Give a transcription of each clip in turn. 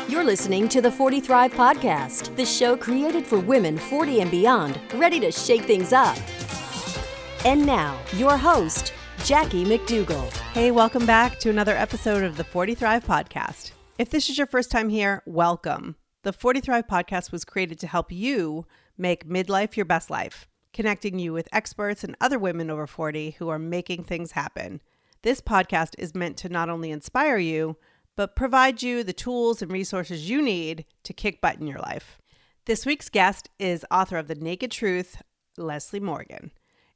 You're listening to the 40 Thrive Podcast, the show created for women 40 and beyond, ready to shake things up. And now, your host, Jackie McDougall. Hey, welcome back to another episode of the 40 Thrive Podcast. If this is your first time here, welcome. The 40 Thrive Podcast was created to help you make midlife your best life, connecting you with experts and other women over 40 who are making things happen. This podcast is meant to not only inspire you, but provide you the tools and resources you need to kick butt in your life. This week's guest is author of The Naked Truth, Leslie Morgan.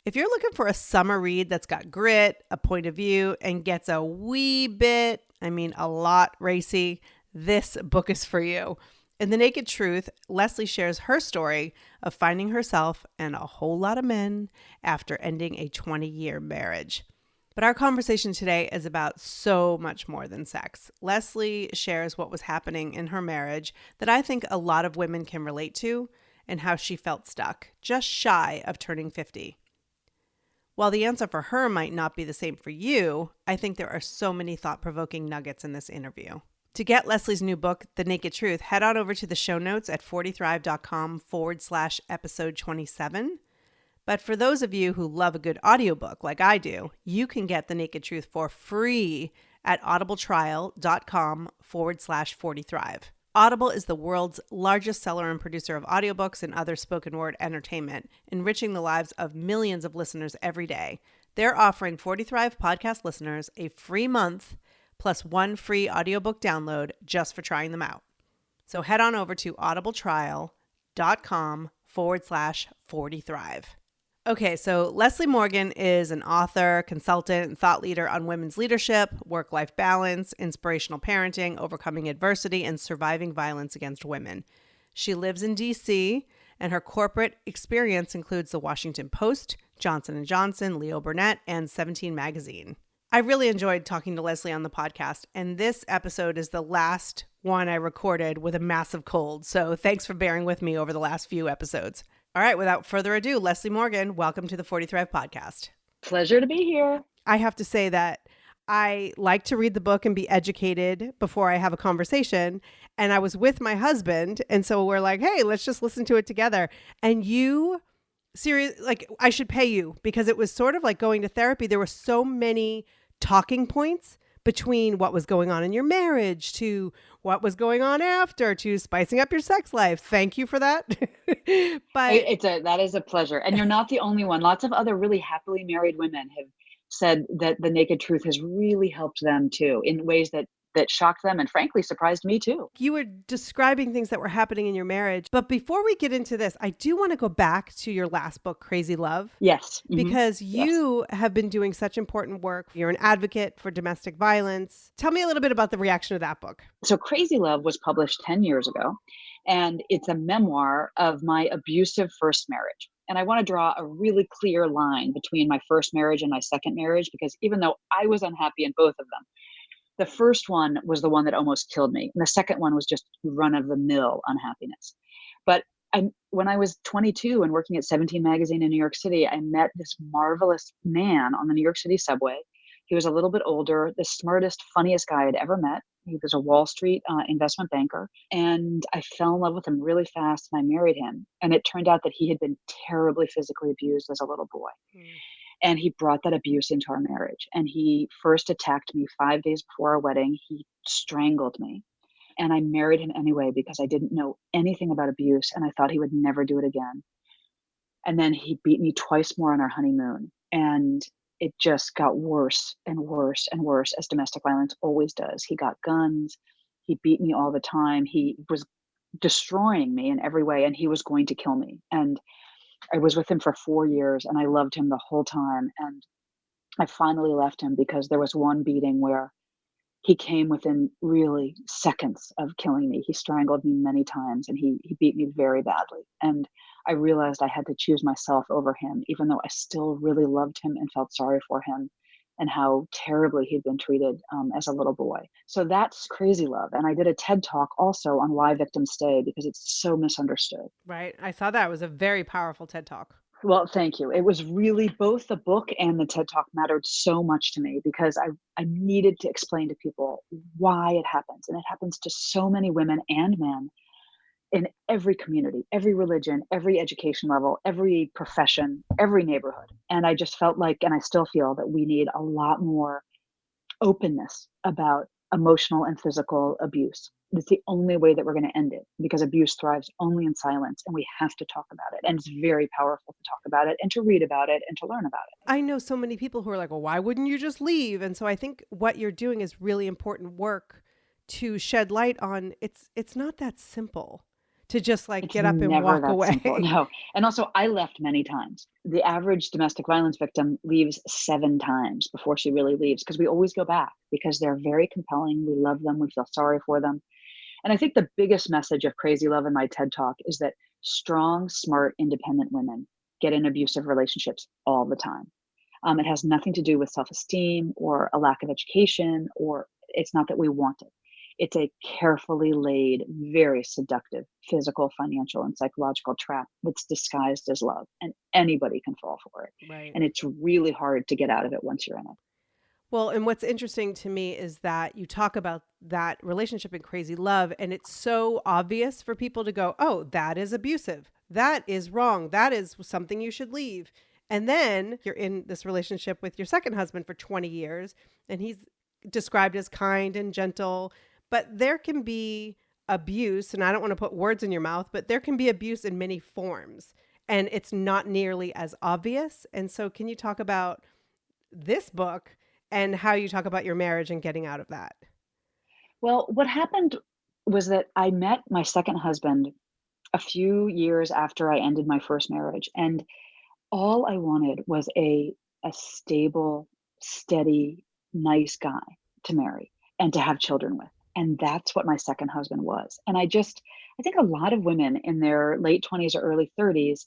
If you're looking for a summer read that's got grit, a point of view, and gets a wee bit, a lot racy, this book is for you. In The Naked Truth, Leslie shares her story of finding herself and a whole lot of men after ending a 20-year marriage. But our conversation today is about so much more than sex. Leslie shares what was happening in her marriage that I think a lot of women can relate to and how she felt stuck, just shy of turning 50. While the answer for her might not be the same for you, I think there are so many thought-provoking nuggets in this interview. To get Leslie's new book, The Naked Truth, head on over to the show notes at 40thrive.com/episode 27. But for those of you who love a good audiobook like I do, you can get The Naked Truth for free at audibletrial.com/40thrive. Audible is the world's largest seller and producer of audiobooks and other spoken word entertainment, enriching the lives of millions of listeners every day. They're offering 40 Thrive podcast listeners a free month plus one free audiobook download just for trying them out. So head on over to audibletrial.com/40thrive. Okay, so Leslie Morgan is an author, consultant, and thought leader on women's leadership, work-life balance, inspirational parenting, overcoming adversity, and surviving violence against women. She lives in D.C., and her corporate experience includes the Washington Post, Johnson & Johnson, Leo Burnett, and 17 Magazine. I really enjoyed talking to Leslie on the podcast, and this episode is the last one I recorded with a massive cold, so thanks for bearing with me over the last few episodes. All right, without further ado, Leslie Morgan, welcome to the 40 Thrive Podcast. Pleasure to be here. I have to say that I like to read the book and be educated before I have a conversation. And I was with my husband. And so we're like, hey, let's just listen to it together. And you, I should pay you because it was sort of like going to therapy. There were so many talking points between what was going on in your marriage to what was going on after to spicing up your sex life. Thank you for that. But that is a pleasure. And you're not the only one. Lots of other really happily married women have said that The Naked Truth has really helped them too, in ways that shocked them and frankly surprised me too. You were describing things that were happening in your marriage. But before we get into this, I do want to go back to your last book, Crazy Love. Yes. Mm-hmm. Because you have been doing such important work. You're an advocate for domestic violence. Tell me a little bit about the reaction of that book. So Crazy Love was published 10 years ago, and it's a memoir of my abusive first marriage. And I want to draw a really clear line between my first marriage and my second marriage, because even though I was unhappy in both of them, the first one was the one that almost killed me. And the second one was just run-of-the-mill unhappiness. But when I was 22 and working at 17 Magazine in New York City, I met this marvelous man on the New York City subway. He was a little bit older, the smartest, funniest guy I'd ever met. He was a Wall Street investment banker. And I fell in love with him really fast and I married him. And it turned out that he had been terribly physically abused as a little boy. And he brought that abuse into our marriage. And he first attacked me 5 days before our wedding. He strangled me. And I married him anyway because I didn't know anything about abuse and I thought he would never do it again. And then he beat me twice more on our honeymoon. And it just got worse and worse and worse, as domestic violence always does. He got guns. He beat me all the time. He was destroying me in every way and he was going to kill me. And I was with him for 4 years and I loved him the whole time. And I finally left him because there was one beating where he came within really seconds of killing me. He strangled me many times and he beat me very badly. And I realized I had to choose myself over him, even though I still really loved him and felt sorry for him and how terribly he'd been treated as a little boy. So that's Crazy Love. And I did a TED Talk also on why victims stay because it's so misunderstood. Right. I saw that. It was a very powerful TED Talk. Well, thank you. It was really both the book and the TED Talk mattered so much to me because I needed to explain to people why it happens. And it happens to so many women and men in every community, every religion, every education level, every profession, every neighborhood. And I just felt like, and I still feel that we need a lot more openness about emotional and physical abuse. It's the only way that we're going to end it because abuse thrives only in silence and we have to talk about it. And it's very powerful to talk about it and to read about it and to learn about it. I know so many people who are like, well, why wouldn't you just leave? And so I think what you're doing is really important work to shed light on. It's not that simple to just like It's get up and never walk that simple. away. No. And also, I left many times. The average domestic violence victim leaves 7 times before she really leaves because we always go back because they're very compelling. We love them. We feel sorry for them. And I think the biggest message of Crazy Love in my TED Talk is that strong, smart, independent women get in abusive relationships all the time. It has nothing to do with self-esteem or a lack of education, or it's not that we want it. It's a carefully laid, very seductive physical, financial, and psychological trap that's disguised as love, and anybody can fall for it. Right. And it's really hard to get out of it once you're in it. Well, and what's interesting to me is that you talk about that relationship in Crazy Love, and it's so obvious for people to go, oh, that is abusive. That is wrong. That is something you should leave. And then you're in this relationship with your second husband for 20 years, and he's described as kind and gentle, but there can be abuse, and I don't want to put words in your mouth, but there can be abuse in many forms, and it's not nearly as obvious. And so can you talk about this book and how you talk about your marriage and getting out of that? Well, what happened was that I met my second husband a few years after I ended my first marriage, and all I wanted was a stable, steady, nice guy to marry and to have children with. And that's what my second husband was. And I think a lot of women in their late 20s or early 30s,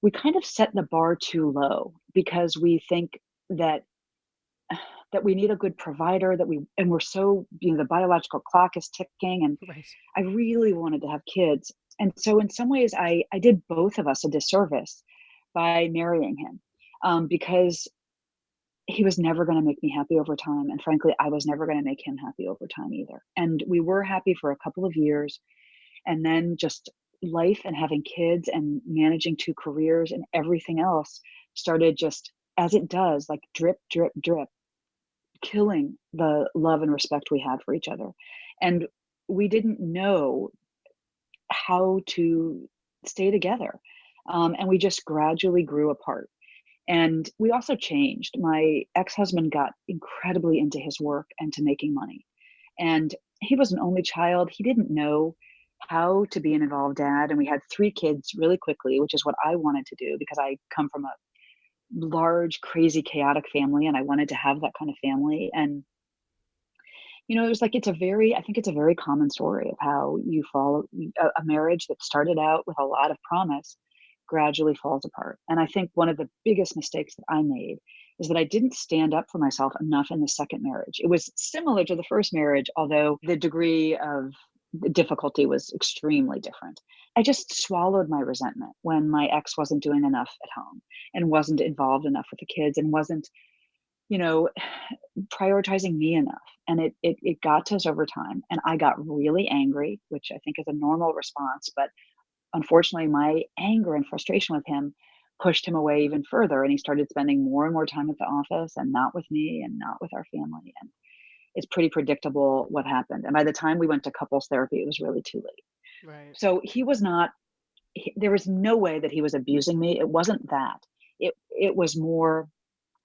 we kind of set the bar too low because we think that that we need a good provider, and we're so, the biological clock is ticking, and Right. I really wanted to have kids. And so in some ways I did both of us a disservice by marrying him, because he was never going to make me happy over time. And frankly, I was never going to make him happy over time either. And we were happy for a couple of years. And then just life and having kids and managing 2 careers and everything else started just as it does, like drip, drip, drip, killing the love and respect we had for each other. And we didn't know how to stay together. And we just gradually grew apart. And we also changed. My ex-husband got incredibly into his work and to making money. And he was an only child. He didn't know how to be an involved dad. And we had 3 kids really quickly, which is what I wanted to do because I come from a large, crazy, chaotic family and I wanted to have that kind of family. And it was like I think it's a very common story of how you fall a marriage that started out with a lot of promise gradually falls apart. And I think one of the biggest mistakes that I made is that I didn't stand up for myself enough in the second marriage. It was similar to the first marriage, although the degree of the difficulty was extremely different. I just swallowed my resentment when my ex wasn't doing enough at home and wasn't involved enough with the kids and wasn't, you know, prioritizing me enough. And it got to us over time. And I got really angry, which I think is a normal response. But unfortunately, my anger and frustration with him pushed him away even further. And he started spending more and more time at the office and not with me and not with our family. And it's pretty predictable what happened. And by the time we went to couples therapy, it was really too late. Right. So he was not, there was no way that he was abusing me. It wasn't that. It was more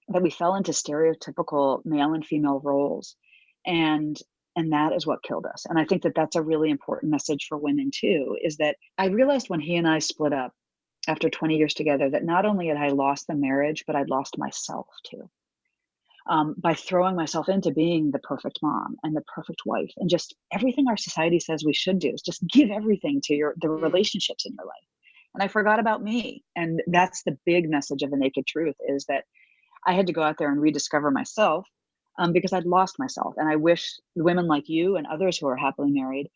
that we fell into stereotypical male and female roles. And that is what killed us. And I think that that's a really important message for women too, is that I realized when he and I split up after 20 years together, that not only had I lost the marriage, but I'd lost myself too. By throwing myself into being the perfect mom and the perfect wife and just everything our society says we should do is just give everything to the relationships in your life. And I forgot about me. And that's the big message of the naked truth, is that I had to go out there and rediscover myself, because I'd lost myself. And I wish women like you and others who are happily married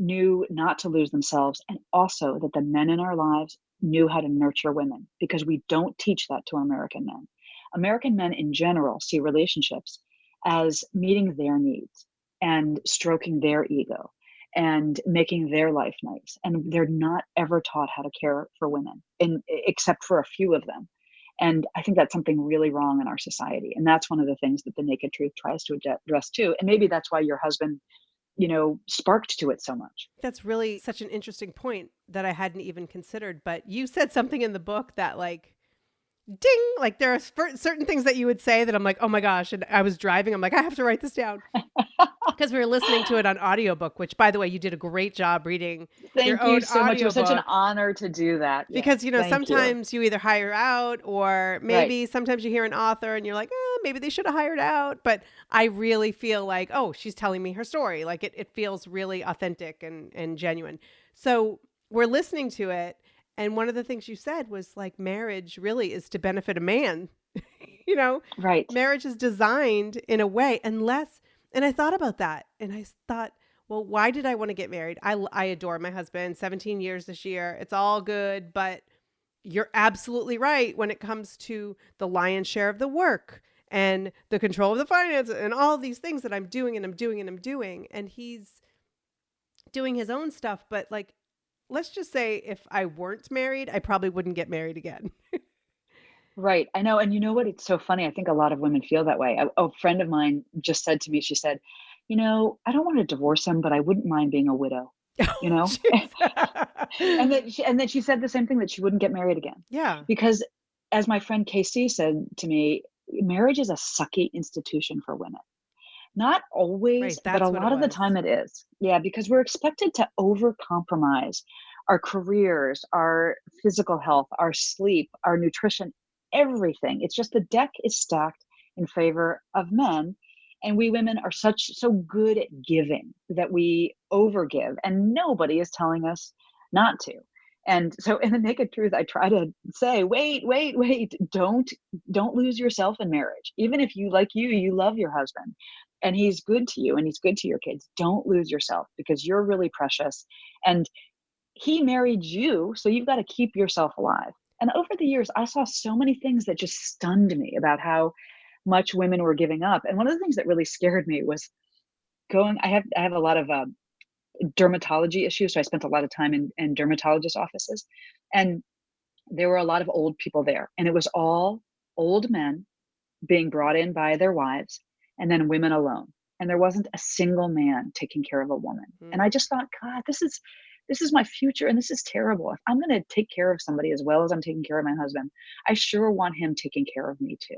knew not to lose themselves, and also that the men in our lives knew how to nurture women, because we don't teach that to American men. American men in general see relationships as meeting their needs and stroking their ego and making their life nice. And they're not ever taught how to care for women, except for a few of them. And I think that's something really wrong in our society. And that's one of the things that the Naked Truth tries to address too. And maybe that's why your husband, sparked to it so much. That's really such an interesting point that I hadn't even considered. But you said something in the book that like, ding, like there are certain things that you would say that I'm like, oh my gosh. And I was driving. I'm like, I have to write this down because we were listening to it on audiobook, which by the way, you did a great job reading your Thank you own so much. It was such an audiobook. honor to do that. Because, Yes, thank you. sometimes you either hire out or Right. maybe sometimes you hear an author and you're like, maybe they should have hired out. But I really feel like, oh, she's telling me her story. Like it feels really authentic and genuine. So we're listening to it. And one of the things you said was like marriage really is to benefit a man. Right. Marriage is designed in a way and I thought about that and I thought, well, why did I want to get married? I adore my husband, 17 years this year. It's all good, but you're absolutely right when it comes to the lion's share of the work and the control of the finances and all these things that I'm doing and I'm doing and I'm doing. And he's doing his own stuff. But like, let's just say if I weren't married, I probably wouldn't get married again. Right. I know. And you know what? It's so funny. I think a lot of women feel that way. A friend of mine just said to me, she said, I don't want to divorce him, but I wouldn't mind being a widow, you know? And then she said the same thing, that she wouldn't get married again. Yeah. Because as my friend Casey said to me, marriage is a sucky institution for women. Not always, Right, but a that's what lot it of the was. time it is. Yeah, because we're expected to overcompromise our careers, our physical health, our sleep, our nutrition, everything. It's just the deck is stacked in favor of men. And we women are so good at giving that we overgive, and nobody is telling us not to. And so in the Naked Truth, I try to say, wait, wait, wait, don't lose yourself in marriage. Even if you love your husband and he's good to you and he's good to your kids, don't lose yourself, because you're really precious. And he married you, so you've got to keep yourself alive. And over the years, I saw so many things that just stunned me about how much women were giving up. And one of the things that really scared me was I have a lot of dermatology issues. So I spent a lot of time in dermatologist offices, and there were a lot of old people there, and it was all old men being brought in by their wives, and then women alone. And there wasn't a single man taking care of a woman. And I just thought, God, this is my future, and this is terrible. If I'm going to take care of somebody as well as I'm taking care of my husband, I sure want him taking care of me too.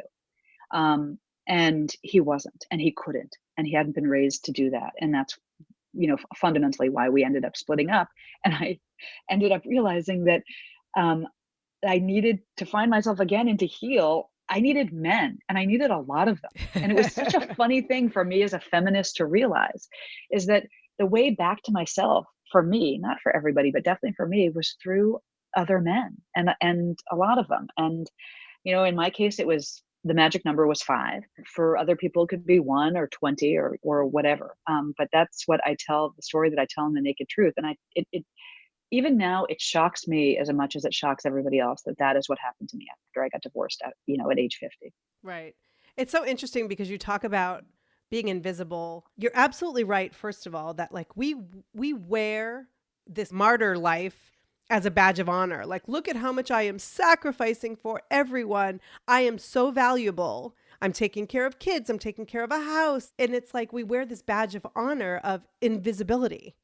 And he wasn't, and he couldn't, and he hadn't been raised to do that. And that's, fundamentally why we ended up splitting up. And I ended up realizing that I needed to find myself again and to heal. I needed men, and I needed a lot of them. And it was such a funny thing for me as a feminist to realize, is that the way back to myself for me, not for everybody, but definitely for me, was through other men, and a lot of them. And, in my case, the magic number was 5. For other people, it could be 1 or 20 or whatever. But that's what the story that I tell in the Naked Truth. And it even now, it shocks me as much as it shocks everybody else that is what happened to me after I got divorced at age 50. Right. It's so interesting because you talk about being invisible. You're absolutely right, first of all, that like we wear this martyr life as a badge of honor. Like, look at how much I am sacrificing for everyone. I am so valuable. I'm taking care of kids. I'm taking care of a house. And it's like we wear this badge of honor of invisibility.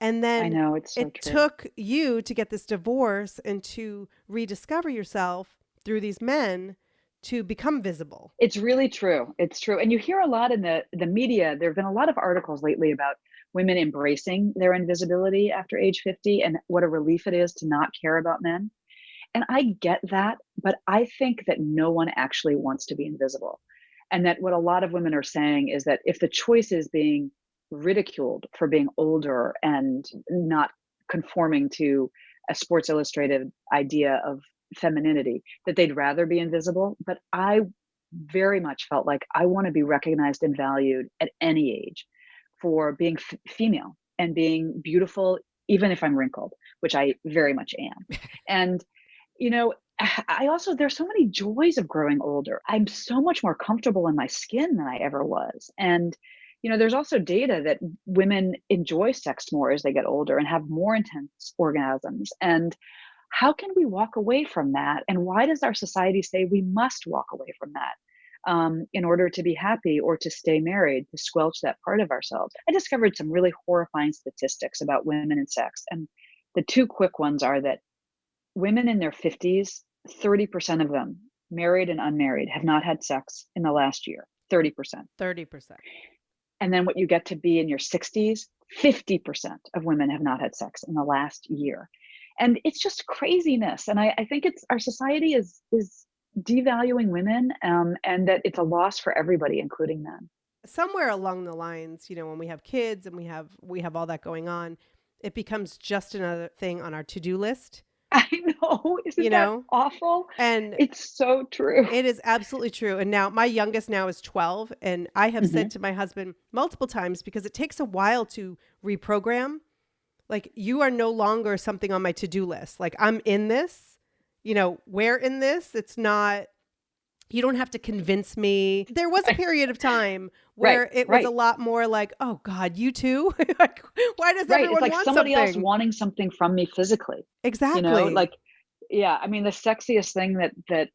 And I then know, it's so it true. took you to get this divorce and to rediscover yourself through these men to become visible. It's really true. It's true. And you hear a lot in the media. There have been a lot of articles lately about women embracing their invisibility after age 50 and what a relief it is to not care about men. And I get that, but I think that no one actually wants to be invisible. And that what a lot of women are saying is that if the choice is being ridiculed for being older and not conforming to a Sports Illustrated idea of femininity, that they'd rather be invisible. But I very much felt like I want to be recognized and valued at any age for being female. and being beautiful, even if I'm wrinkled, which I very much am. And, you know, I also, there's so many joys of growing older. I'm so much more comfortable in my skin than I ever was. And, there's also data that women enjoy sex more as they get older and have more intense orgasms. And how can we walk away from that? And why does our society say we must walk away from that? In order to be happy or to stay married, to squelch that part of ourselves. I discovered some really horrifying statistics about women and sex. And the two quick ones are that women in their 50s, 30% of them, married and unmarried, have not had sex in the last year. 30%. 30%. And then what you get to be in your 60s, 50% of women have not had sex in the last year. And it's just craziness. And I think it's our society is devaluing women, and that it's a loss for everybody, including men. Somewhere along the lines, when we have kids and we have all that going on, it becomes just another thing on our to-do list. I know. Isn't that awful? And it's so true. It is absolutely true. And now my youngest now is 12. And I have said to my husband multiple times, because it takes a while to reprogram, like, you are no longer something on my to-do list. Like, I'm in this, we're in this. It's not, you don't have to convince me. There was a period of time where it was a lot more like, oh God, you too? Like, why does everyone it's like want somebody something? else wanting something from me physically. Exactly. Yeah, I mean, the sexiest thing that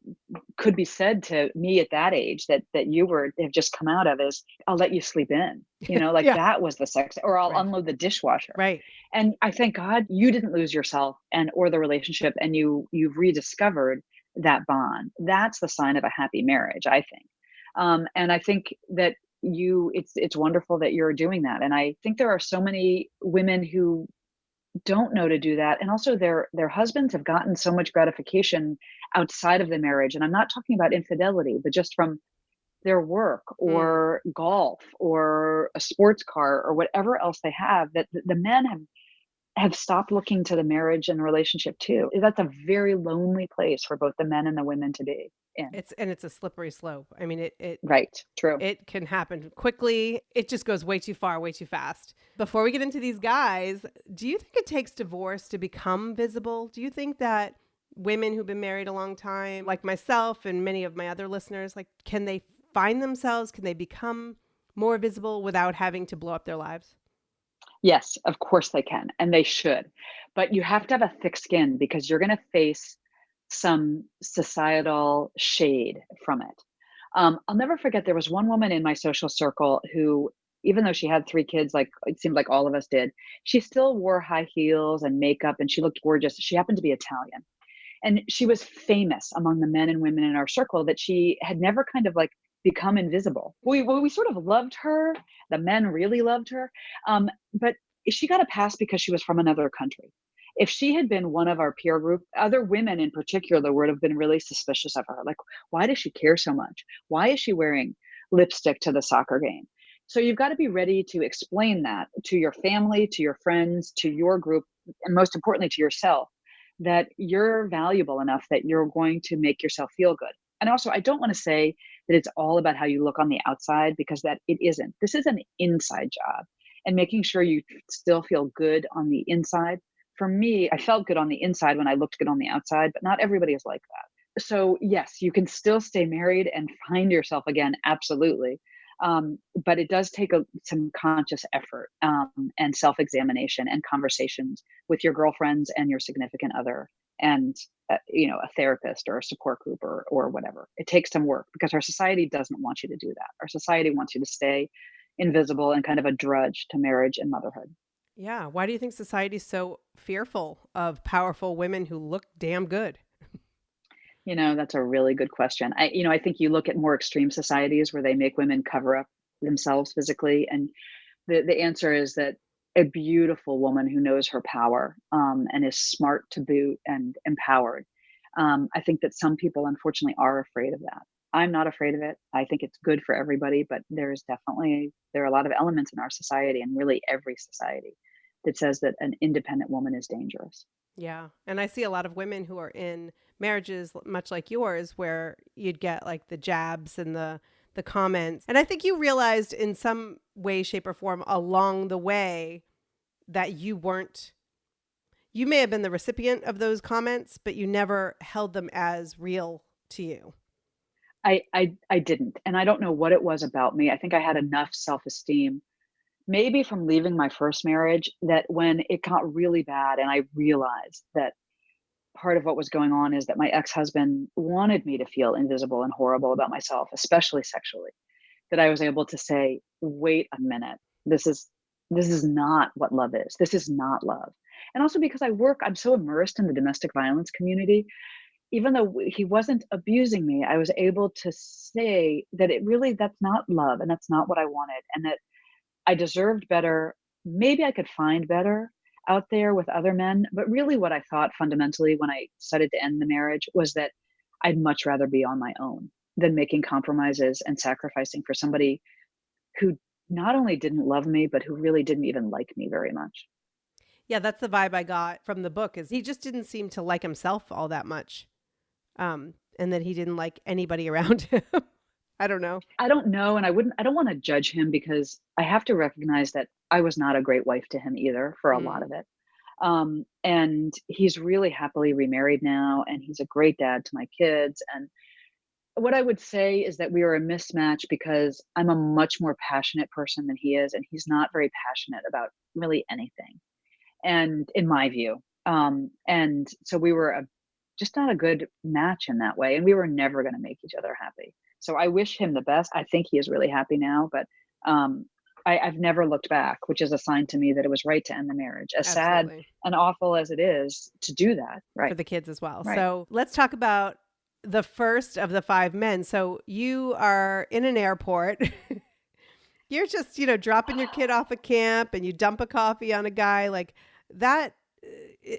could be said to me at that age that you have just come out of is, I'll let you sleep in, that was the sex, or I'll unload the dishwasher. Right. And I thank God you didn't lose yourself or the relationship, and you've rediscovered that bond. That's the sign of a happy marriage, I think. And I think that it's wonderful that you're doing that. And I think there are so many women who don't know to do that. And also their husbands have gotten so much gratification outside of the marriage. And I'm not talking about infidelity, but just from their work or golf or a sports car or whatever else they have, that the men have stopped looking to the marriage and relationship too. That's a very lonely place for both the men and the women to be in. It's a slippery slope. I mean, it right. True. It can happen quickly. It just goes way too far, way too fast. Before we get into these guys, do you think it takes divorce to become visible? Do you think that women who've been married a long time, like myself and many of my other listeners, like, can they find themselves? Can they become more visible without having to blow up their lives? Yes, of course they can, and they should. But you have to have a thick skin, because you're going to face some societal shade from it. I'll never forget, there was one woman in my social circle who, even though she had 3 kids, like it seemed like all of us did, she still wore high heels and makeup, and she looked gorgeous. She happened to be Italian. And she was famous among the men and women in our circle that she had never kind of like become invisible. We sort of loved her. The men really loved her. But she got a pass because she was from another country. If she had been one of our peer group, other women in particular would have been really suspicious of her. Like, why does she care so much? Why is she wearing lipstick to the soccer game? So you've got to be ready to explain that to your family, to your friends, to your group, and most importantly to yourself, that you're valuable enough that you're going to make yourself feel good. And also, I don't want to say that it's all about how you look on the outside, because that it isn't. This is an inside job, and making sure you still feel good on the inside. For me, I felt good on the inside when I looked good on the outside, but not everybody is like that. So yes, you can still stay married and find yourself again. Absolutely. But it does take some conscious effort, and self-examination and conversations with your girlfriends and your significant other, and a therapist or a support group or whatever. It takes some work, because our society doesn't want you to do that. Our society wants you to stay invisible and kind of a drudge to marriage and motherhood. Yeah. Why do you think society is so fearful of powerful women who look damn good? That's a really good question. I think you look at more extreme societies where they make women cover up themselves physically. And the answer is that a beautiful woman who knows her power, and is smart to boot and empowered. I think that some people, unfortunately, are afraid of that. I'm not afraid of it. I think it's good for everybody, but there are a lot of elements in our society, and really every society, that says that an independent woman is dangerous. Yeah. And I see a lot of women who are in marriages much like yours, where you'd get like the jabs and the comments. And I think you realized in some way, shape, or form along the way that you may have been the recipient of those comments, but you never held them as real to you. I didn't. And I don't know what it was about me. I think I had enough self-esteem, maybe from leaving my first marriage, that when it got really bad and I realized that part of what was going on is that my ex-husband wanted me to feel invisible and horrible about myself, especially sexually, that I was able to say, wait a minute, this is not what love is. This is not love. And also because I'm so immersed in the domestic violence community, even though he wasn't abusing me, I was able to say that that's not love and that's not what I wanted, and that I deserved better. Maybe I could find better out there with other men. But really, what I thought fundamentally when I decided to end the marriage was that I'd much rather be on my own than making compromises and sacrificing for somebody who not only didn't love me, but who really didn't even like me very much. Yeah, that's the vibe I got from the book, is he just didn't seem to like himself all that much. And that he didn't like anybody around him. I don't know. I don't know. And I don't want to judge him, because I have to recognize that I was not a great wife to him either for a lot of it. And he's really happily remarried now, and he's a great dad to my kids. And what I would say is that we are a mismatch, because I'm a much more passionate person than he is, and he's not very passionate about really anything. And in my view, and so we were just not a good match in that way, and we were never going to make each other happy. So I wish him the best. I think he is really happy now, but I've never looked back, which is a sign to me that it was right to end the marriage, as sad and awful as it is to do that, right? For the kids as well. Right. So let's talk about the first of the 5 men. So you are in an airport. You're just, dropping your kid off at camp, and you dump a coffee on a guy. Like, that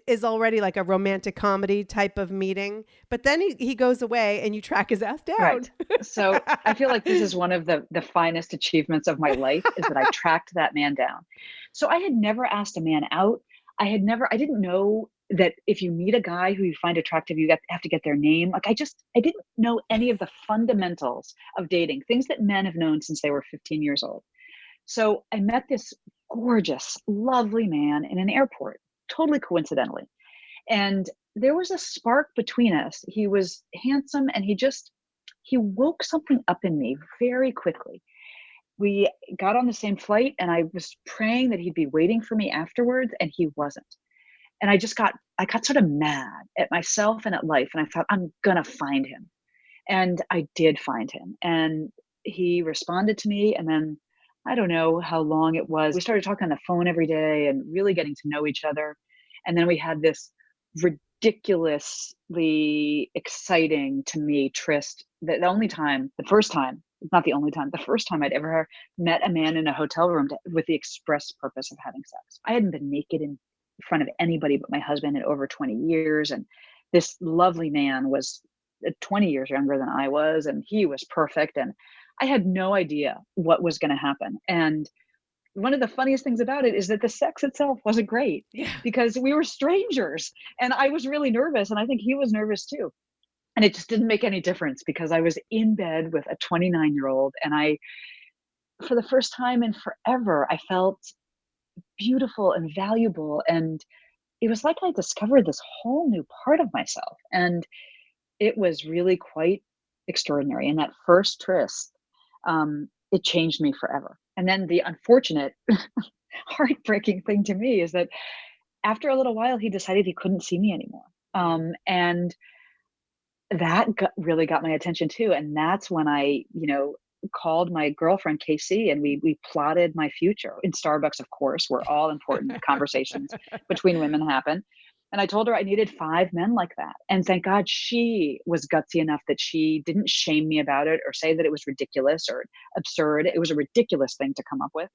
is already like a romantic comedy type of meeting. But then he goes away, and you track his ass down. Right. So I feel like this is one of the finest achievements of my life, is that I tracked that man down. So I had never asked a man out. I didn't know that if you meet a guy who you find attractive, you have to get their name. Like, I didn't know any of the fundamentals of dating, things that men have known since they were 15 years old. So I met this gorgeous, lovely man in an airport, totally coincidentally. And there was a spark between us. He was handsome, and he woke something up in me very quickly. We got on the same flight, and I was praying that he'd be waiting for me afterwards, and he wasn't. And I got sort of mad at myself and at life. And I thought, I'm going to find him. And I did find him. And he responded to me. And then I don't know how long it was. We started talking on the phone every day and really getting to know each other. And then we had this ridiculously exciting, to me, tryst. The first time I'd ever met a man in a hotel room with the express purpose of having sex. I hadn't been naked in front of anybody but my husband in over 20 years. And this lovely man was 20 years younger than I was, and he was perfect. And I had no idea what was going to happen. And one of the funniest things about it is that the sex itself wasn't great, because we were strangers, and I was really nervous, and I think he was nervous too. And it just didn't make any difference, because I was in bed with a 29-year-old, and for the first time in forever, I felt beautiful and valuable. And it was like I discovered this whole new part of myself. And it was really quite extraordinary. And that first tryst, it changed me forever. And then the unfortunate, heartbreaking thing to me is that after a little while, he decided he couldn't see me anymore. And that really got my attention too. And that's when I, called my girlfriend Casey, and we plotted my future in Starbucks, of course, where all important conversations between women happen. And I told her I needed 5 men like that. And thank God she was gutsy enough that she didn't shame me about it or say that it was ridiculous or absurd. It was a ridiculous thing to come up with.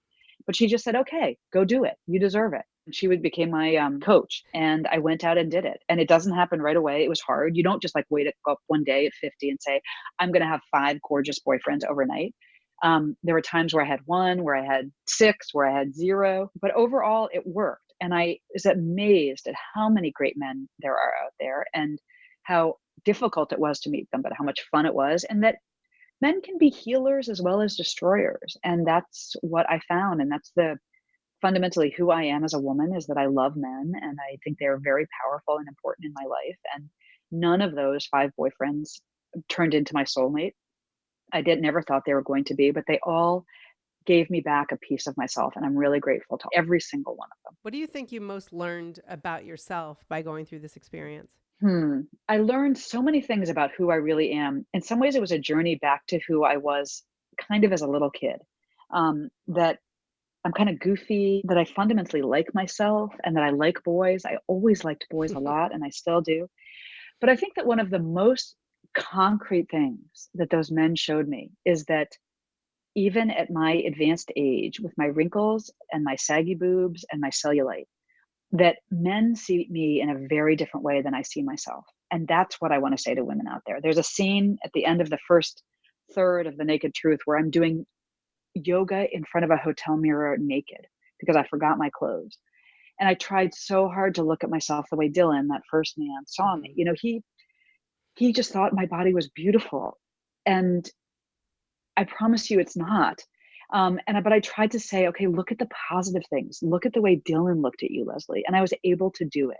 But she just said, okay, go do it. You deserve it. And she became my coach. And I went out and did it. And it doesn't happen right away. It was hard. You don't just wait up one day at 50 and say, I'm going to have 5 gorgeous boyfriends overnight. There were times where I had 1, where I had 6, where I had 0. But overall, it worked. And I was amazed at how many great men there are out there, and how difficult it was to meet them, but how much fun it was. And that men can be healers as well as destroyers. And that's what I found. And that's the fundamentally who I am as a woman is that I love men and I think they're very powerful and important in my life. And none of those 5 boyfriends turned into my soulmate. I did never thought they were going to be, but they all gave me back a piece of myself. And I'm really grateful to every single one of What do you think you most learned about yourself by going through this experience? them. I learned so many things about who I really am. In some ways, it was a journey back to who I was kind of as a little kid. That I'm kind of goofy, that I fundamentally like myself and that I like boys. I always liked boys a lot and I still do. But I think that one of the most concrete things that those men showed me is that even at my advanced age, with my wrinkles and my saggy boobs and my cellulite, that men see me in a very different way than I see myself. And that's what I want to say to women out there. There's a scene at the end of the first third of The Naked Truth where I'm doing yoga in front of a hotel mirror naked because I forgot my clothes. And I tried so hard to look at myself the way Dylan, that first man, saw me. Mhm. You know, he just thought my body was beautiful. And I promise you it's not. But I tried to say, okay, look at the positive things. Look at the way Dylan looked at you, Leslie. And I was able to do it.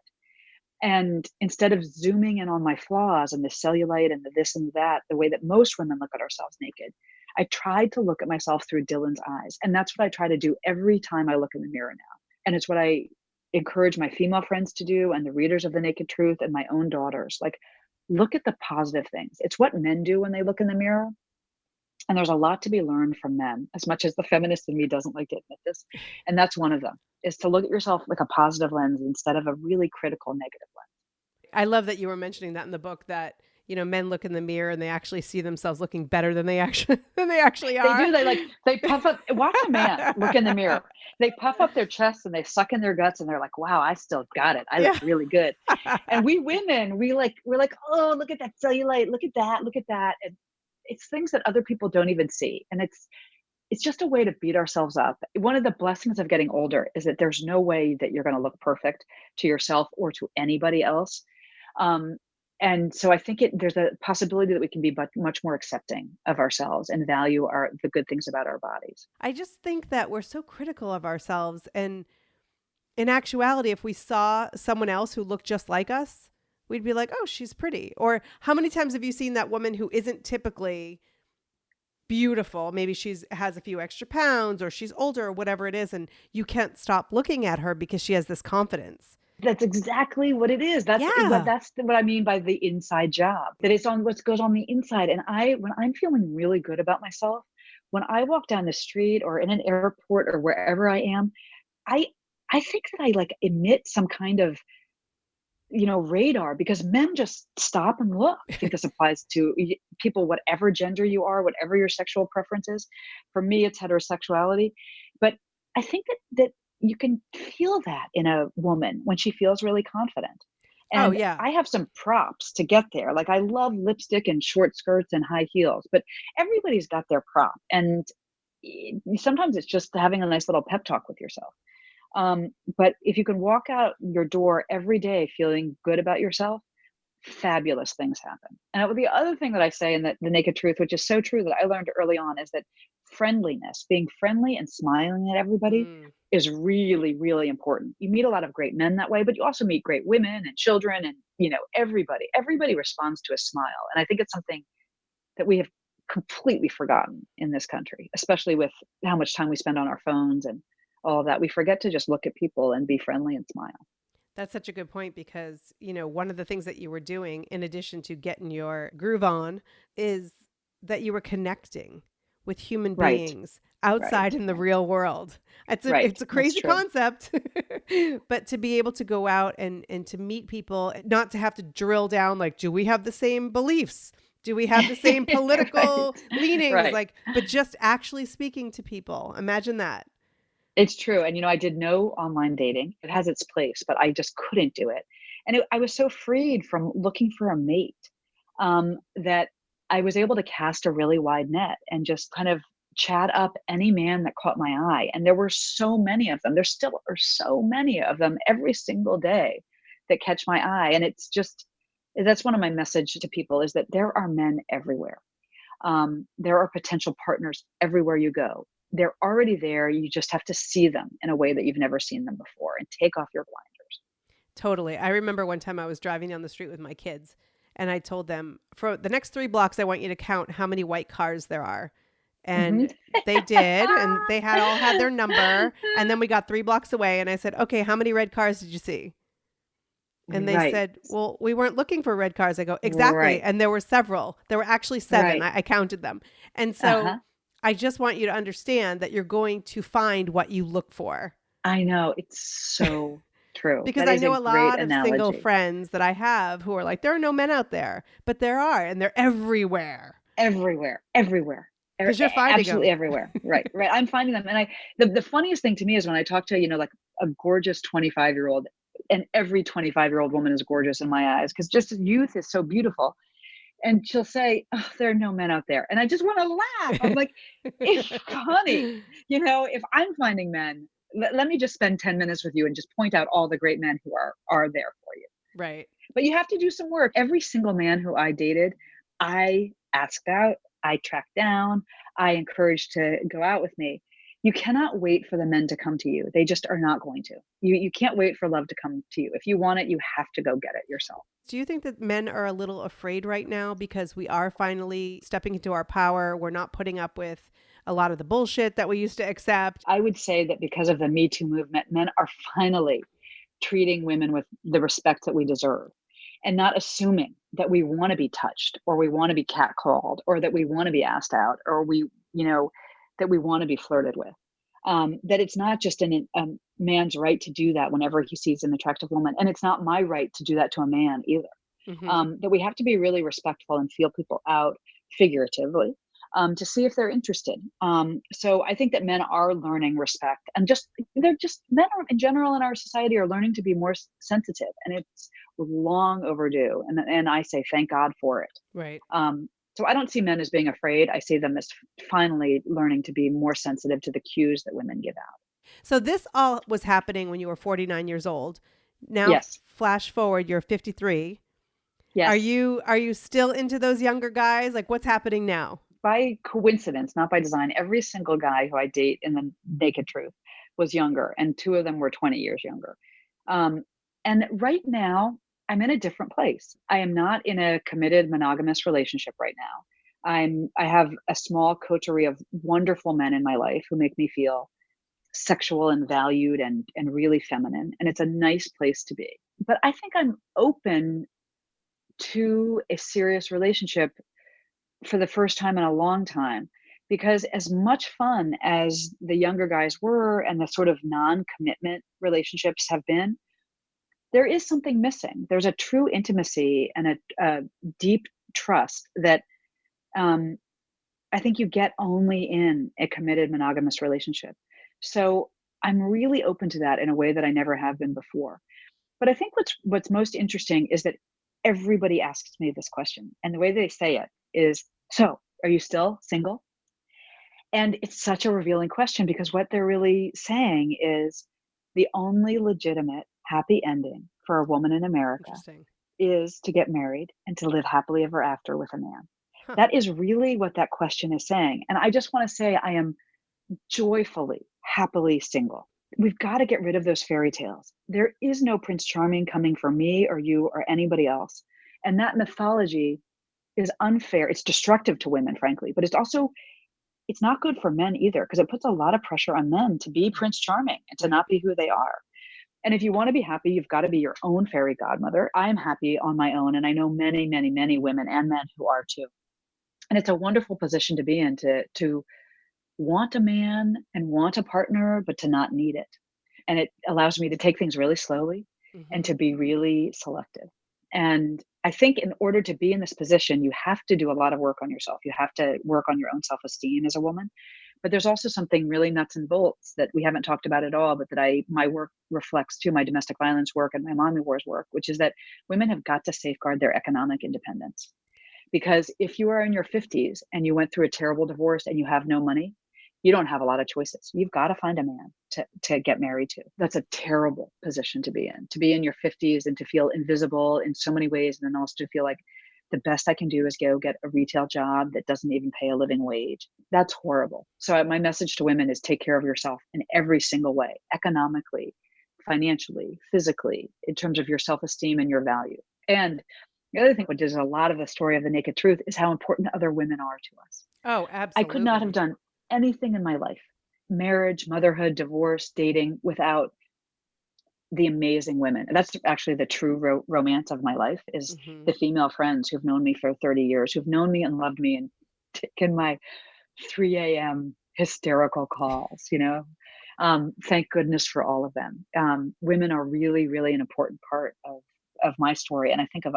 And instead of zooming in on my flaws and the cellulite and the this and that, the way that most women look at ourselves naked, I tried to look at myself through Dylan's eyes. And that's what I try to do every time I look in the mirror now. And it's what I encourage my female friends to do and the readers of The Naked Truth and my own daughters. Like, look at the positive things. It's what men do when they look in the mirror. And there's a lot to be learned from men, as much as the feminist in me doesn't like to admit this. And that's one of them, is to look at yourself like a positive lens instead of a really critical negative lens. I love that you were mentioning that in the book that, men look in the mirror and they actually see themselves looking better than they actually They are. do. They puff up. Watch a man look in the mirror. They puff up their chests and they suck in their guts and they're like, wow, I still got it. I look Yeah. really good. And we women, we're like, oh, look at that cellulite. Look at that. Look at that. And it's things that other people don't even see. And it's just a way to beat ourselves up. One of the blessings of getting older is that there's no way that you're going to look perfect to yourself or to anybody else. And so I think there's a possibility that we can be much more accepting of ourselves and value the good things about our bodies. I just think that we're so critical of ourselves. And in actuality, if we saw someone else who looked just like us, we'd be like, oh, she's pretty. Or how many times have you seen that woman who isn't typically beautiful? Maybe has a few extra pounds or she's older or whatever it is. And you can't stop looking at her because she has this confidence. That's exactly what it is. That's Yeah. what I mean by the inside job. That it's on what goes on the inside. And when I'm feeling really good about myself, when I walk down the street or in an airport or wherever I am, I I think that I like emit some kind of radar because men just stop and look. I think this applies to people, whatever gender you are, whatever your sexual preference is. For me, it's heterosexuality, but I think that you can feel that in a woman when she feels really confident. Oh, And yeah. I have some props to get there. Like, I love lipstick and short skirts and high heels, but everybody's got their prop. And sometimes it's just having a nice little pep talk with yourself. But if you can walk out your door every day feeling good about yourself, fabulous things happen. And the other thing that I say in the Naked Truth, which is so true that I learned early on, is that friendliness, being friendly and smiling at everybody, Mm. is really, really important. You meet a lot of great men that way, but you also meet great women and children and, everybody. Everybody responds to a smile. And I think it's something that we have completely forgotten in this country, especially with how much time we spend on our phones and all of that. We forget to just look at people and be friendly and smile. That's such a good point because, one of the things that you were doing in addition to getting your groove on is that you were connecting with human Right, beings right, outside in the right, real world. right. It's a That's crazy true. concept, but to be able to go out and to meet people, not to have to drill down, like, do we have the same beliefs? Do we have the same Right, political leanings? right. Like, but just actually speaking to people. Imagine that. It's true. And, I did no online dating. It has its place, but I just couldn't do it. And I was so freed from looking for a mate, that I was able to cast a really wide net and just kind of chat up any man that caught my eye. And there were so many of them. There still are so many of them every single day that catch my eye. And that's one of my message to people, is that there are men everywhere. There are potential partners everywhere you go. they're already there. You just have to see them in a way that you've never seen them before and take off your blinders. Totally. I remember one time I was driving down the street with my kids and I told them, for the next 3 blocks, I want you to count how many white cars there are. Hmm. And they did, and they had all had their number. And then we got 3 blocks away and I said, okay, how many red cars did you see? And they Right. said, well, we weren't looking for red cars. I go, exactly. Right. And there were several. There were actually 7. Right. I counted them. And so Uh-huh. I just want you to understand that you're going to find what you look for. I know. It's so true. Because That I is a know a great lot of single analogy. friends that I have who are like, there are no men out there, but there are, and they're everywhere Everywhere. Everywhere. because you're finding Absolutely them. everywhere. Right. Right. I'm finding them. And the funniest thing to me is when I talk to, like a gorgeous 25-year-old, and every 25-year-old woman is gorgeous in my eyes because just youth is so beautiful. And she'll say, oh, there are no men out there. And I just want to laugh. I'm like, honey, if I'm finding men, let me just spend 10 minutes with you and just point out all the great men who are there for you. Right. But you have to do some work. Every single man who I dated, I asked out, I tracked down, I encouraged to go out with me. You cannot wait for the men to come to you. They just are not going to. You can't wait for love to come to you. If you want it, you have to go get it yourself. Do you think that men are a little afraid right now because we are finally stepping into our power? We're not putting up with a lot of the bullshit that we used to accept. I would say that because of the Me Too movement, men are finally treating women with the respect that we deserve and not assuming that we want to be touched or we want to be catcalled or that we want to be asked out or that we want to be flirted with. That it's not just a man's right to do that whenever he sees an attractive woman. And it's not my right to do that to a man either. Mm-hmm. That we have to be really respectful and feel people out figuratively to see if they're interested. So I think that men are learning respect and men are, in general in our society are learning to be more sensitive, and it's long overdue. And I say, thank God for it. Right. So I don't see men as being afraid. I see them as finally learning to be more sensitive to the cues that women give out. So this all was happening when you were 49 years old. Now, Yes. flash forward, you're 53. Yes. Are you still into those younger guys? Like, what's happening now? By coincidence, not by design, every single guy who I date in the naked truth was younger, and 2 of them were 20 years younger. And right now, I'm in a different place. I am not in a committed monogamous relationship right now. I have a small coterie of wonderful men in my life who make me feel sexual and valued and really feminine, and it's a nice place to be. But I think I'm open to a serious relationship for the first time in a long time, because as much fun as the younger guys were and the sort of non-commitment relationships have been, there is something missing. There's a true intimacy and a deep trust that I think you get only in a committed monogamous relationship. So I'm really open to that in a way that I never have been before. But I think what's most interesting is that everybody asks me this question, and the way they say it is, so are you still single? And it's such a revealing question, because what they're really saying is the only legitimate happy ending for a woman in America Interesting. is to get married and to live happily ever after with a man. Huh. That is really what that question is saying. And I just want to say I am joyfully, happily single. We've got to get rid of those fairy tales. There is no Prince Charming coming for me or you or anybody else. And that mythology is unfair. It's destructive to women, frankly, but it's not good for men either, because it puts a lot of pressure on men to be Prince Charming and to not be who they are. And if you want to be happy, you've got to be your own fairy godmother. I am happy on my own, and I know many, many, many women and men who are too. And it's a wonderful position to be in, to want a man and want a partner, but to not need it. And it allows me to take things really slowly and to be really selective. And I think in order to be in this position, you have to do a lot of work on yourself. You have to work on your own self-esteem as a woman. But there's also something really nuts and bolts that we haven't talked about at all, but that my work reflects too, my domestic violence work and my mommy wars work, which is that women have got to safeguard their economic independence. Because if you are in your 50s and you went through a terrible divorce and you have no money, you don't have a lot of choices. You've got to find a man to get married to. That's a terrible position to be in your 50s and to feel invisible in so many ways. And then also to feel like the best I can do is go get a retail job that doesn't even pay a living wage. That's horrible. So my message to women is take care of yourself in every single way, economically, financially, physically, in terms of your self-esteem and your value. And the other thing, which is a lot of the story of the naked truth, is how important other women are to us. Oh, I could not have absolutely. done anything in my life, marriage, motherhood, divorce, dating, without the amazing women. And that's actually the true romance of my life, is Hmm. the female friends who've known me for 30 years, who've known me and loved me and taken my 3 a.m. hysterical calls, thank goodness for all of them. Women are really, really an important part of my story. And I think of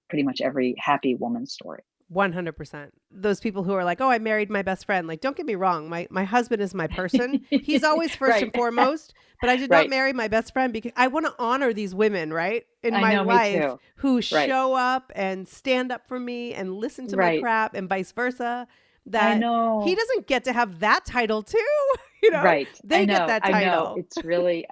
pretty much every happy woman's story. 100%. Those people who are like, oh, I married my best friend. Like, don't get me wrong. My husband is my person. He's always first Right. and foremost, but I did not Right. marry my best friend because I want to honor these women, right? In I my know, me life too. who Right. show up and stand up for me and listen to my Right. crap and vice versa. I That he know. doesn't get to have that title too. Right. I They get know. that I know. title. It's really,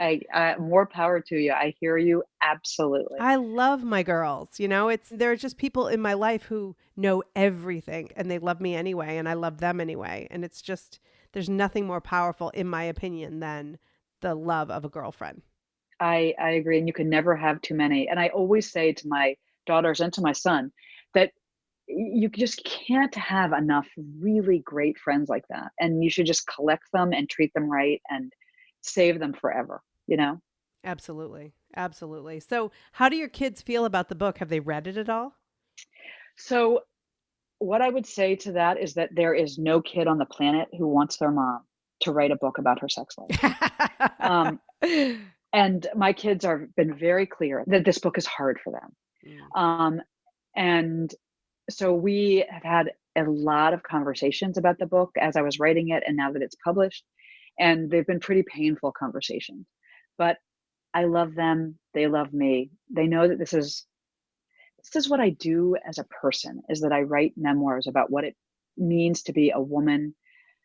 more power to you. I hear you. Absolutely. I love my girls. There are just people in my life who know everything and they love me anyway and I love them anyway. And it's just there's nothing more powerful in my opinion than the love of a girlfriend. I agree. And you can never have too many. And I always say to my daughters and to my son that you just can't have enough really great friends like that. And you should just collect them and treat them right and save them forever. Absolutely. Absolutely. So, how do your kids feel about the book? Have they read it at all? So what I would say to that is that there is no kid on the planet who wants their mom to write a book about her sex life. Um, and my kids have been very clear that this book is hard for them. Mm. Um, and so we have had a lot of conversations about the book as I was writing it and now that it's published. And they've been pretty painful conversations. But I love them. They love me. They know that this is what I do as a person, is that I write memoirs about what it means to be a woman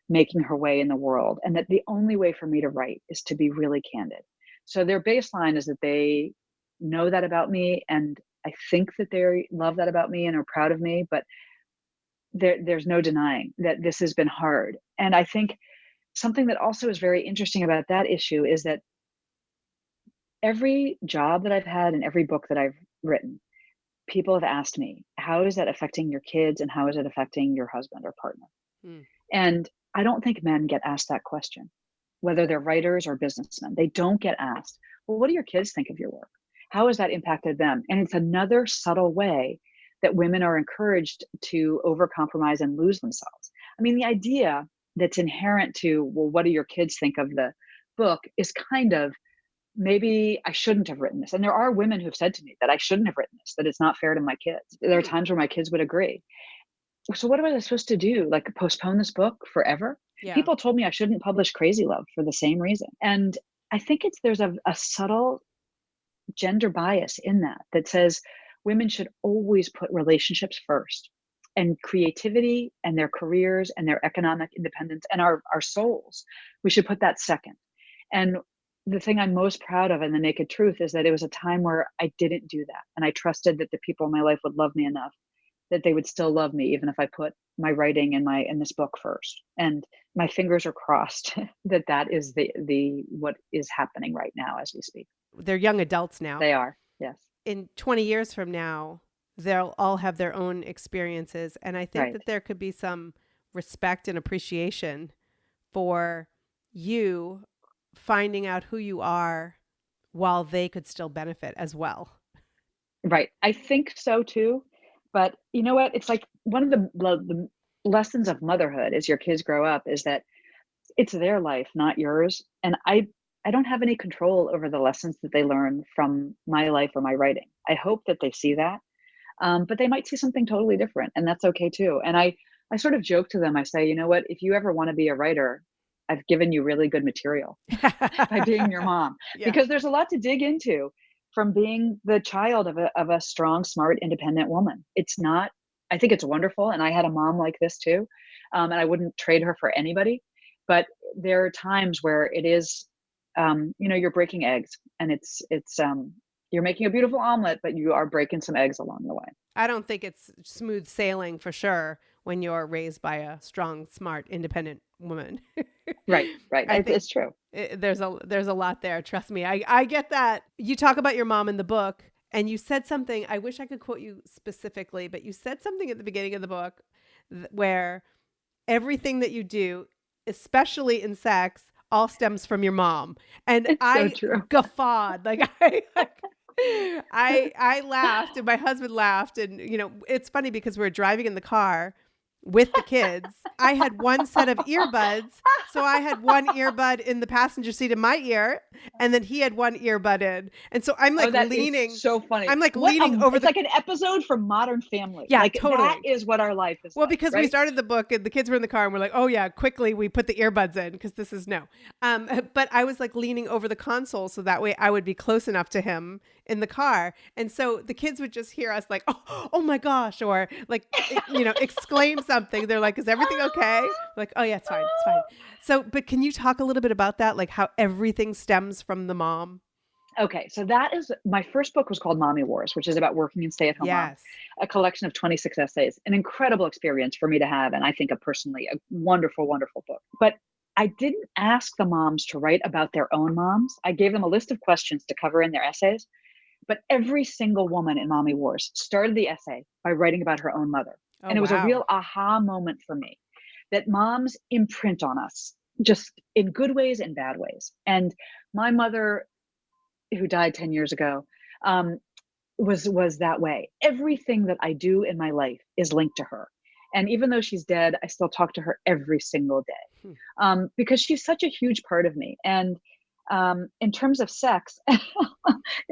making her way in the world. And that the only way for me to write is to be really candid. So their baseline is that they know that about me. And I think that they love that about me and are proud of me. But there's no denying that this has been hard. And I think something that also is very interesting about that issue is that every job that I've had and every book that I've written, people have asked me, how is that affecting your kids and how is it affecting your husband or partner? Mm. And I don't think men get asked that question, whether they're writers or businessmen. They don't get asked, well, what do your kids think of your work? How has that impacted them? And it's another subtle way that women are encouraged to overcompromise and lose themselves. I mean, the idea that's inherent to, well, what do your kids think of the book is kind of, maybe I shouldn't have written this. And there are women who've said to me that I shouldn't have written this, that it's not fair to my kids. There are Hmm. times where my kids would agree. So what am I supposed to do? Like postpone this book forever? Yeah. People told me I shouldn't publish Crazy Love for the same reason. And I think there's a subtle gender bias in that says women should always put relationships first, and creativity and their careers and their economic independence and our souls. We should put that second. And the thing I'm most proud of in The Naked Truth is that it was a time where I didn't do that. And I trusted that the people in my life would love me enough that they would still love me, even if I put my writing and in this book first. And my fingers are crossed that is the what is happening right now as we speak. They're young adults now. They are, yes. In 20 years from now, they'll all have their own experiences. And I think Right. that there could be some respect and appreciation for you finding out who you are while they could still benefit as well. Right. I think so too. But you know what? It's like one of the lessons of motherhood as your kids grow up is that it's their life, not yours. And I don't have any control over the lessons that they learn from my life or my writing. I hope that they see that. But they might see something totally different, and that's okay too. And I sort of joke to them. I say, you know what? If you ever want to be a writer, I've given you really good material by being your mom, Yeah. because there's a lot to dig into from being the child of a strong, smart, independent woman. It's not. I think it's wonderful, and I had a mom like this too, and I wouldn't trade her for anybody. But there are times where it is, you're breaking eggs, and You're making a beautiful omelet, but you are breaking some eggs along the way. I don't think it's smooth sailing for sure when you're raised by a strong, smart, independent woman. Right. Think It's true. there's a lot there. Trust me. I get that. You talk about your mom in the book, and you said something. I wish I could quote you specifically, but you said something at the beginning of the book where everything that you do, especially in sex, all stems from your mom. And It's so I true. guffawed. I laughed, and my husband laughed. And, it's funny because we're driving in the car with the kids. I had one set of earbuds. So I had one earbud in the passenger seat in my ear, and then he had one earbud in. And so I'm That leaning. is so funny. I'm leaning over it's like an episode from Modern Family. Yeah, like totally. That is what our life is. Well, like, because right? we started the book and the kids were in the car and we're like, oh yeah, quickly we put the earbuds in because this is no. But I was leaning over the console so that way I would be close enough to him in the car. And so the kids would just hear us oh my gosh, or exclaim something. They're like, is everything okay? Like, oh yeah, it's fine. So, but can you talk a little bit about that? Like how everything stems from the mom? Okay, so that is my first book was called Mommy Wars, which is about working and stay-at-home mom. Yes. A collection of 26 essays, an incredible experience for me to have, and I think personally a wonderful, wonderful book. But I didn't ask the moms to write about their own moms. I gave them a list of questions to cover in their essays, but every single woman in Mommy Wars started the essay by writing about her own mother. Oh, and it was a wow. real aha moment for me that moms imprint on us, just in good ways and bad ways. And my mother, who died 10 years ago, was that way. Everything that I do in my life is linked to her. And even though she's dead, I still talk to her every single day because she's such a huge part of me. And in terms of sex,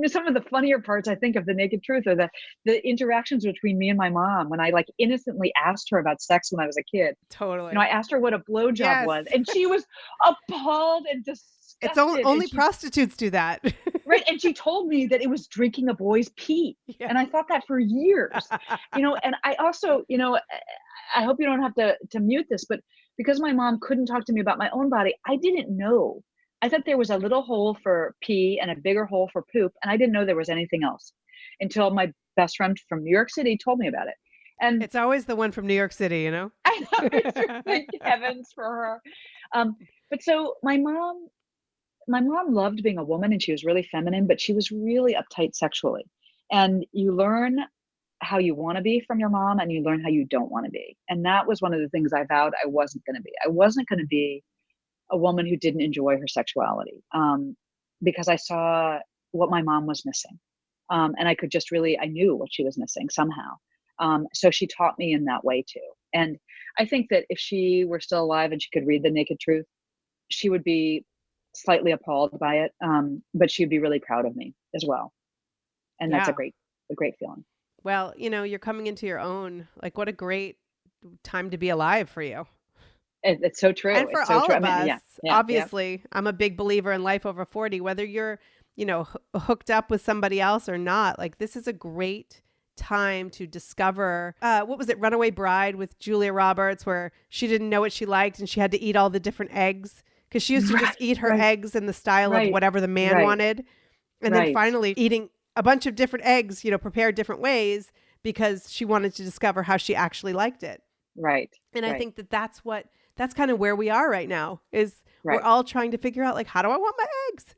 some of the funnier parts I think of The Naked Truth are the interactions between me and my mom when I innocently asked her about sex when I was a kid. Totally. I asked her what a blowjob was, and she was appalled and disgusted. It's only prostitutes do that. Right. And she told me that it was drinking a boy's pee. Yeah. And I thought that for years, and I also, I hope you don't have to mute this, but because my mom couldn't talk to me about my own body, I didn't know. I thought there was a little hole for pee and a bigger hole for poop. And I didn't know there was anything else until my best friend from New York City told me about it. And it's always the one from New York City, I know. Thank heavens for her. But so my mom loved being a woman and she was really feminine, but she was really uptight sexually. And you learn how you want to be from your mom and you learn how you don't want to be. And that was one of the things I vowed I wasn't going to be. I wasn't going to be a woman who didn't enjoy her sexuality because I saw what my mom was missing. And I could I knew what she was missing somehow. So she taught me in that way too. And I think that if she were still alive and she could read The Naked Truth, she would be slightly appalled by it. But she'd be really proud of me as well. And that's a great feeling. Well, you're coming into your own, what a great time to be alive for you. It's so true. And for it's so all true. of us, yeah, obviously, I'm a big believer in life over 40, whether you're, hooked up with somebody else or not. This is a great time to discover, what was it? Runaway Bride with Julia Roberts, where she didn't know what she liked and she had to eat all the different eggs because she used to just eat her eggs in the style of whatever the man wanted. And then finally eating a bunch of different eggs, prepared different ways because she wanted to discover how she actually liked it. Right. And I think that's kind of where we are right now is we're all trying to figure out how do I want my eggs?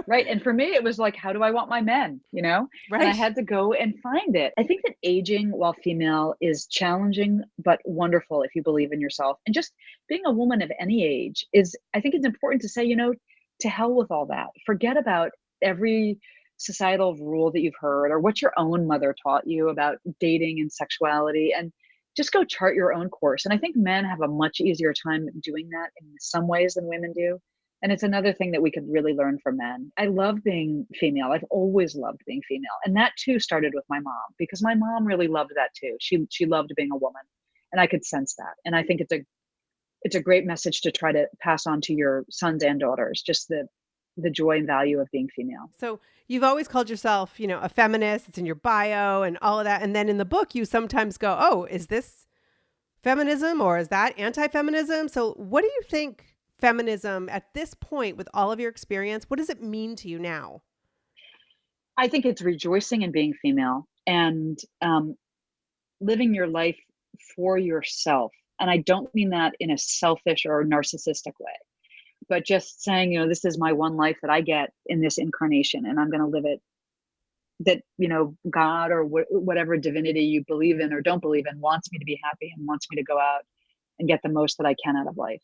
Right. And for me, it was how do I want my men, Right. And I had to go and find it. I think that aging while female is challenging, but wonderful if you believe in yourself. And just being a woman of any age I think it's important to say, to hell with all that. Forget about every societal rule that you've heard or what your own mother taught you about dating and sexuality, and just go chart your own course. And I think men have a much easier time doing that in some ways than women do. And it's another thing that we could really learn from men. I love being female. I've always loved being female. And that too started with my mom because my mom really loved that too. She loved being a woman and I could sense that. And I think it's a great message to try to pass on to your sons and daughters, just the joy and value of being female. So you've always called yourself, a feminist. It's in your bio and all of that. And then in the book, you sometimes go, oh, is this feminism or is that anti-feminism? So what do you think feminism at this point with all of your experience, what does it mean to you now? I think it's rejoicing in being female and living your life for yourself. And I don't mean that in a selfish or narcissistic way, but just saying, this is my one life that I get in this incarnation, and I'm going to live it that, God or whatever divinity you believe in or don't believe in wants me to be happy and wants me to go out and get the most that I can out of life.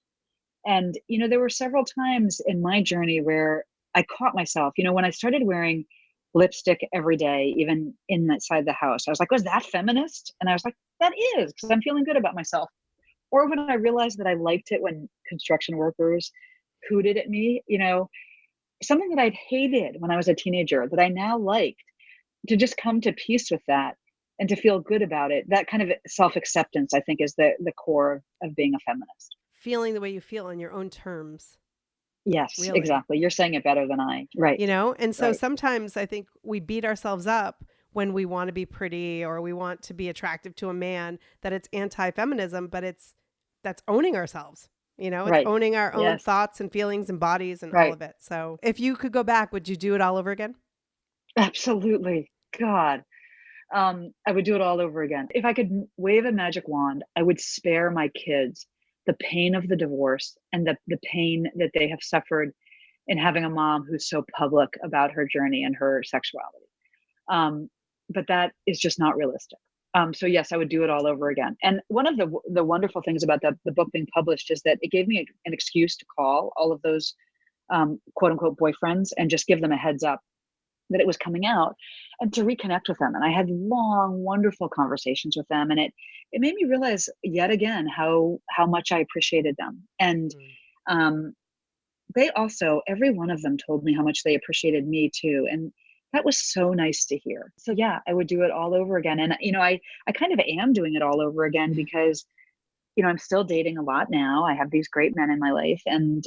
And, there were several times in my journey where I caught myself, when I started wearing lipstick every day, even inside the house, I was like, was that feminist? And I was like, that is, because I'm feeling good about myself. Or when I realized that I liked it when construction workers hooted at me, something that I'd hated when I was a teenager that I now liked, to just come to peace with that and to feel good about it. That kind of self-acceptance, I think, is the core of being a feminist. Feeling the way you feel on your own terms. Yes, Really. exactly. You're saying it better than I. Right. And so Right. sometimes I think we beat ourselves up when we want to be pretty or we want to be attractive to a man, that it's anti-feminism, but that's owning ourselves. It's Right. owning our own Yes. thoughts and feelings and bodies and all Right. of it. So if you could go back, would you do it all over again? Absolutely. God. I would do it all over again. If I could wave a magic wand, I would spare my kids the pain of the divorce and the pain that they have suffered in having a mom who's so public about her journey and her sexuality. But that is just not realistic. So yes, I would do it all over again. And one of the wonderful things about the book being published is that it gave me an excuse to call all of those quote unquote boyfriends and just give them a heads up that it was coming out, and to reconnect with them. And I had long, wonderful conversations with them. And it made me realize yet again how much I appreciated them. And um, they also, every one of them told me how much they appreciated me too. And that was so nice to hear. So yeah, I would do it all over again. And, I kind of am doing it all over again because, I'm still dating a lot now. I have these great men in my life, and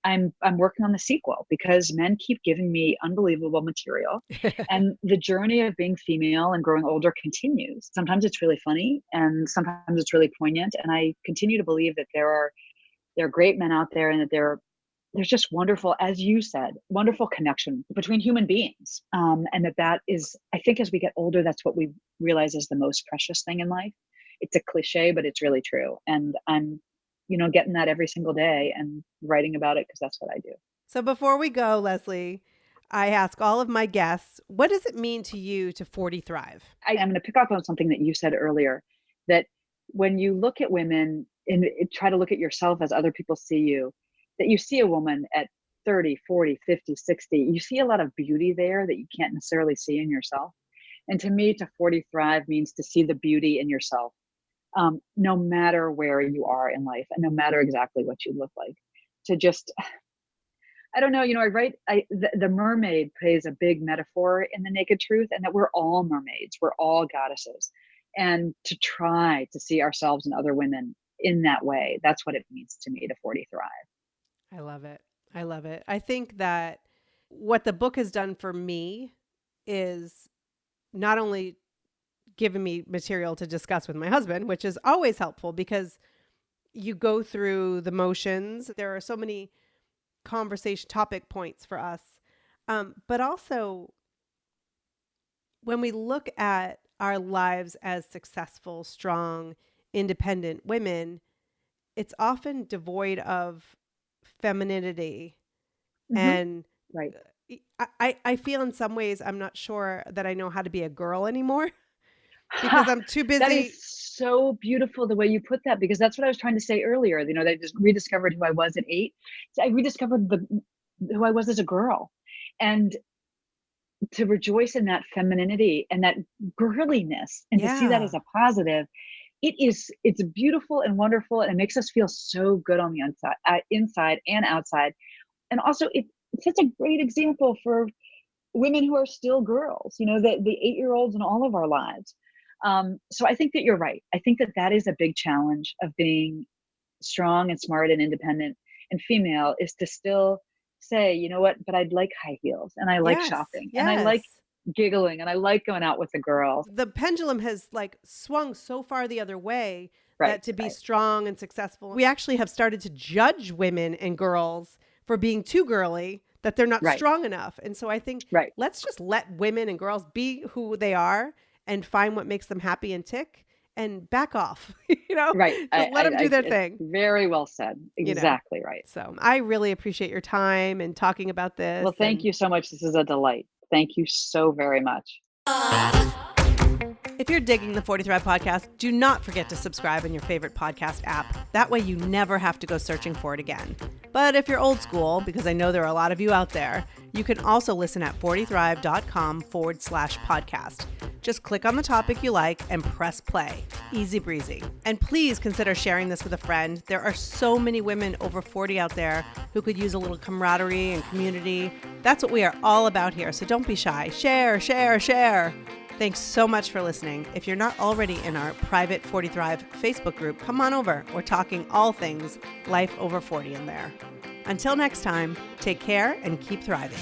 I'm working on the sequel because men keep giving me unbelievable material, and the journey of being female and growing older continues. Sometimes it's really funny, and sometimes it's really poignant. And I continue to believe that there are great men out there, and that there's just wonderful, as you said, wonderful connection between human beings. And that is, I think, as we get older, that's what we realize is the most precious thing in life. It's a cliche, but it's really true. And I'm, getting that every single day and writing about it because that's what I do. So before we go, Leslie, I ask all of my guests, what does it mean to you to 40 thrive? I am going to pick up on something that you said earlier, that when you look at women and try to look at yourself as other people see you, that you see a woman at 30, 40, 50, 60, you see a lot of beauty there that you can't necessarily see in yourself. And to me, to 40 thrive means to see the beauty in yourself, no matter where you are in life and no matter exactly what you look like. To just, I don't know, the mermaid plays a big metaphor in The Naked Truth, and that we're all mermaids, we're all goddesses. And to try to see ourselves and other women in that way, that's what it means to me to 40 thrive. I love it. I love it. I think that what the book has done for me is not only given me material to discuss with my husband, which is always helpful because you go through the motions. There are so many conversation topic points for us. But also when we look at our lives as successful, strong, independent women, it's often devoid of femininity. Mm-hmm. And right. I feel in some ways I'm not sure that I know how to be a girl anymore because I'm too busy. That is so beautiful the way you put that, because that's what I was trying to say earlier. That I just rediscovered who I was at 8. So I rediscovered who I was as a girl, and to rejoice in that femininity and that girliness, and to see that as a positive. It's beautiful and wonderful, and it makes us feel so good on the inside and outside. And also it's such a great example for women who are still girls, the 8-year-olds in all of our lives. So I think that you're right. I think that is a big challenge of being strong and smart and independent and female, is to still say, you know what, but I'd like high heels, and I like shopping, and I like giggling, and I like going out with the girls. The pendulum has swung so far the other way that to be strong and successful, we actually have started to judge women and girls for being too girly, that they're not Right. strong enough. And so I think Right. let's just let women and girls be who they are and find what makes them happy and tick and back off, Right. just let them do their It's thing, very well said. you know? Exactly right. So I really appreciate your time and talking about this. Well, thank you so much. This is a delight. Thank you so very much. If you're digging the 40 Thrive podcast, do not forget to subscribe in your favorite podcast app. That way you never have to go searching for it again. But if you're old school, because I know there are a lot of you out there, you can also listen at 40thrive.com/podcast. Just click on the topic you like and press play. Easy breezy. And please consider sharing this with a friend. There are so many women over 40 out there who could use a little camaraderie and community. That's what we are all about here, so don't be shy. Share, share, share. Thanks so much for listening. If you're not already in our private 40 Thrive Facebook group, come on over. We're talking all things life over 40 in there. Until next time, take care and keep thriving.